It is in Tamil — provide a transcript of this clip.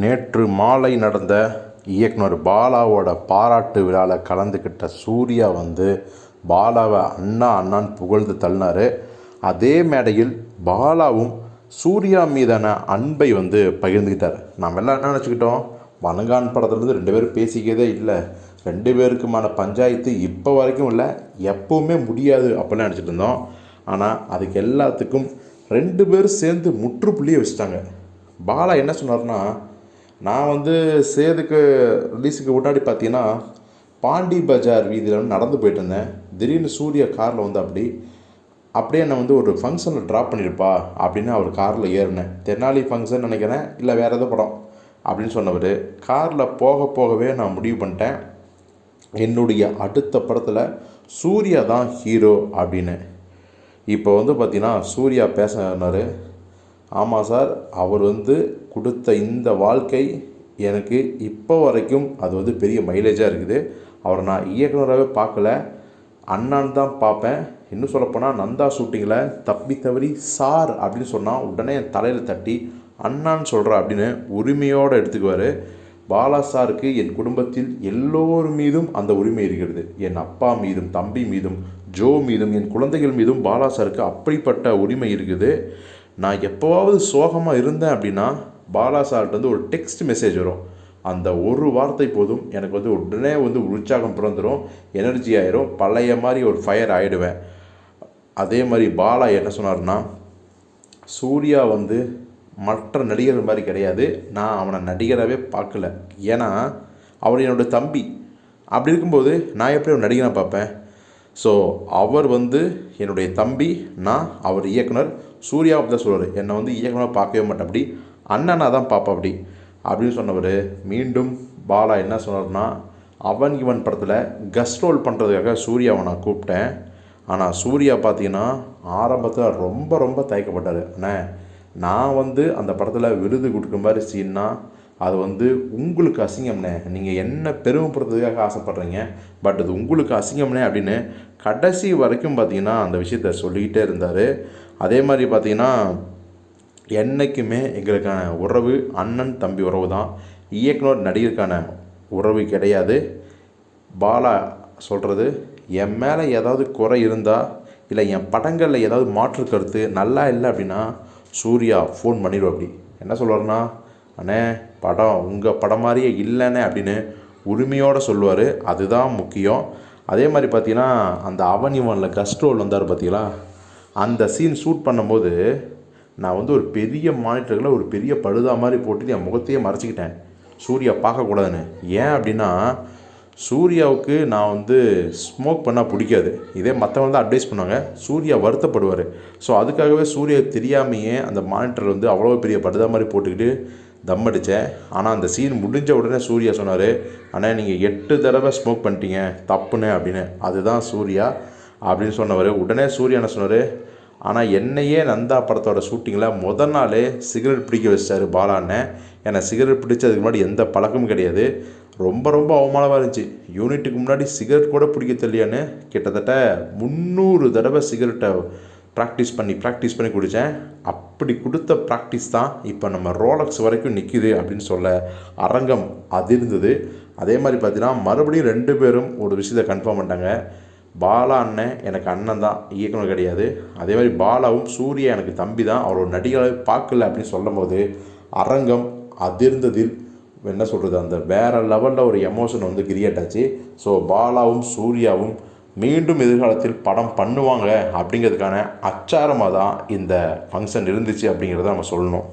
நேற்று மாலை நடந்த இயக்குனர் பாலாவோட பாராட்டு விழாவில் கலந்துக்கிட்ட சூர்யா பாலாவை அண்ணா அண்ணான்னு புகழ்ந்து தள்ளினார். அதே மேடையில் பாலாவும் சூர்யா மீதான அன்பை பகிர்ந்துக்கிட்டார். நாம் எல்லாம் என்ன நினச்சிக்கிட்டோம், வணங்கான் படத்துலேருந்து 2 பேரும் பேசிக்கிறதே இல்லை, 2 பேருக்குமான பஞ்சாயத்து இப்போ வரைக்கும் இல்லை, எப்போவுமே முடியாது அப்படிலாம் நினச்சிட்டு இருந்தோம். ஆனால் அதுக்கு எல்லாத்துக்கும் 2 பேரும் சேர்ந்து முற்றுப்புள்ளியே வச்சுட்டாங்க. பாலா என்ன சொன்னார்னா, நான் சேதுக்கு ரிலீஸுக்கு முன்னாடி பார்த்தீங்கன்னா பாண்டி பஜார் வீதியில் நடந்து போயிட்டு இருந்தேன். திடீர்னு சூர்யா காரில் அப்படியே என்னை ஒரு ஃபங்க்ஷனில் ட்ராப் பண்ணியிருப்பா அப்படின்னு அவர் காரில் ஏறினேன். தென்னாலி ஃபங்க்ஷன் நினைக்கிறேன், இல்லை வேறு ஏதோ படம் அப்படின்னு சொன்னவர். காரில் போகவே நான் முடிவு பண்ணிட்டேன், என்னுடைய அடுத்த படத்தில் சூர்யா தான் ஹீரோ அப்படின்னு. இப்போ பார்த்தீங்கன்னா சூர்யா பேசினார். ஆமாம் சார், அவர் கொடுத்த இந்த வாழ்க்கை எனக்கு இப்போ வரைக்கும் அது பெரிய மைலேஜாக இருக்குது. அவரை நான் இயக்குனராகவே பார்க்கல, அண்ணான்னு தான் பார்ப்பேன். இன்னும் சொல்லப்போனால் நந்தா ஷூட்டிங்கில் தப்பி தவறி சார் அப்படின்னு சொன்னால் உடனே என் தலையில் தட்டி அண்ணான்னு சொல்கிற அப்படின்னு உரிமையோடு எடுத்துக்குவார். பாலா சாருக்கு என் குடும்பத்தில் எல்லோர் மீதும் அந்த உரிமை இருக்கிறது. என் அப்பா மீதும், தம்பி மீதும், ஜோ மீதும், என் குழந்தைகள் மீதும் பாலா சாருக்கு அப்படிப்பட்ட உரிமை இருக்குது. நான் எப்போவாவது சோகமாக இருந்தேன் அப்படின்னா பாலா சார்கிட்ட ஒரு டெக்ஸ்ட் மெசேஜ் வரும். அந்த ஒரு வார்த்தை போதும், எனக்கு உடனே உற்சாகம் பிறந்துடும், எனர்ஜி ஆயிரும், பழைய மாதிரி ஒரு ஃபயர் ஆகிடுவேன். அதே மாதிரி பாலா என்ன சொன்னார்னா, சூர்யா மற்ற நடிகர்கள் மாதிரி கிடையாது, நான் அவனை நடிகராகவே பார்க்கல. ஏன்னா அவர் என்னோடய தம்பி. அப்படி இருக்கும்போது நான் எப்படி ஒரு நடிகனாக பார்ப்பேன்? ஸோ அவர் என்னுடைய தம்பி, நான் அவர் இயக்குனர். சூர்யாவை தான் சொல்லுவார், என்னை இயக்குனராக பார்க்கவே மாட்டேன், அப்படி அண்ணனாக தான் பார்ப்பேன் அப்படி அப்படின்னு சொன்னவர். மீண்டும் பாலா என்ன சொன்னார்னா, அவன் இவன் படத்தில் கஸ்ட் ரோல் பண்ணுறதுக்காக சூர்யாவை நான் கூப்பிட்டேன். ஆனால் சூர்யா பார்த்தீங்கன்னா ஆரம்பத்தில் ரொம்ப தயக்கப்பட்டார். அண்ணே, நான் அந்த படத்தில் விருது கொடுக்குற மாதிரி சீன்னா அது உங்களுக்கு அசிங்கம்னே, நீங்கள் என்ன பெருமைப்படுறதுக்காக ஆசைப்பட்றீங்க, பட் அது உங்களுக்கு அசிங்கம்னே அப்படின்னு கடைசி வரைக்கும் பார்த்தீங்கன்னா அந்த விஷயத்த சொல்லிக்கிட்டே இருந்தார். அதே மாதிரி பார்த்தீங்கன்னா என்றைக்குமே எங்களுக்கான உறவு அண்ணன் தம்பி உறவு தான், இயக்குனர் நடிகருக்கான உறவு கிடையாது. பாலா சொல்கிறது, என் மேலே ஏதாவது குறை இருந்தால், இல்லை என் படங்களில் ஏதாவது மாற்று கருத்து நல்லா இல்லை அப்படின்னா சூர்யா ஃபோன் பண்ணிடுவோம். அப்படி என்ன சொல்லுவார்னா, அண்ணே படம் உங்கள் படம் மாதிரியே இல்லைண்ணே அப்படின்னு உரிமையோடு சொல்லுவார். அதுதான் முக்கியம். அதே மாதிரி பார்த்தீங்கன்னா அந்த அவன் இவனில் கஸ்ட் ரோல் வந்தார் பார்த்தீங்களா, அந்த சீன் ஷூட் பண்ணும்போது நான் ஒரு பெரிய மானிட்டரில் ஒரு பெரிய படுதா மாதிரி போட்டு என் முகத்தையே மறைச்சிக்கிட்டேன், சூர்யா பார்க்கக்கூடாதுன்னு. ஏன் அப்படின்னா சூர்யாவுக்கு நான் ஸ்மோக் பண்ணால் பிடிக்காது. இதே மற்றவங்க அட்வைஸ் பண்ணுவாங்க, சூர்யா வருத்தப்படுவார். ஸோ அதுக்காகவே சூர்யா தெரியாமையே அந்த மானிட்டர் அவ்வளோ பெரிய படுதா மாதிரி போட்டுக்கிட்டு தம் அடித்தேன். ஆனால் அந்த சீன் முடிஞ்ச உடனே சூர்யா சொன்னார், ஆனால் நீங்கள் 8 தடவை ஸ்மோக் பண்ணிட்டீங்க, தப்புன்னு அப்படின்னு. அதுதான் சூர்யா அப்படின்னு சொன்னவர். உடனே சூர்யா என்ன சொன்னார், ஆனால் என்னையே நந்தா படத்தோட ஷூட்டிங்கில் முதல் நாளே சிகரெட் பிடிக்க வச்சார் பாலான்னு. ஏன்னா சிகரெட் பிடிச்சதுக்கு முன்னாடி எந்த பழக்கமும் கிடையாது, ரொம்ப அவமானமாக இருந்துச்சு. யூனிட்டுக்கு முன்னாடி சிகரெட் கூட பிடிக்க தெரியலையான்னு கிட்டத்தட்ட 300 தடவை சிகரெட்டை ப்ராக்டிஸ் பண்ணி குடித்தேன். அப்படி கொடுத்த ப்ராக்டிஸ் தான் இப்போ நம்ம ரோலக்ஸ் வரைக்கும் நிற்கிது அப்படின்னு சொல்ல அரங்கம் அதிர்ந்தது. அதே மாதிரி பார்த்தீங்கன்னா மறுபடியும் 2 பேரும் ஒரு விஷயத்தை கன்ஃபார்ம் பண்ணிட்டாங்க, பாலா அண்ணன் எனக்கு அண்ணன் தான், இயக்குனர் கிடையாது. அதே மாதிரி பாலாவும் சூர்யா எனக்கு தம்பி தான், அவரோட நடிகரை பார்க்கல அப்படின்னு சொல்லும் போது அரங்கம் அதிர்ந்ததில் என்ன சொல்கிறது, அந்த வேறு லெவலில் ஒரு எமோஷன் கிரியேட் ஆச்சு. ஸோ பாலாவும் சூர்யாவும் மீண்டும் எதிர்காலத்தில் படம் பண்ணுவாங்க அப்படிங்கிறதுக்கான அச்சாரமாக தான் இந்த ஃபங்க்ஷன் இருந்துச்சு அப்படிங்கிறத நம்ம சொல்லணும்.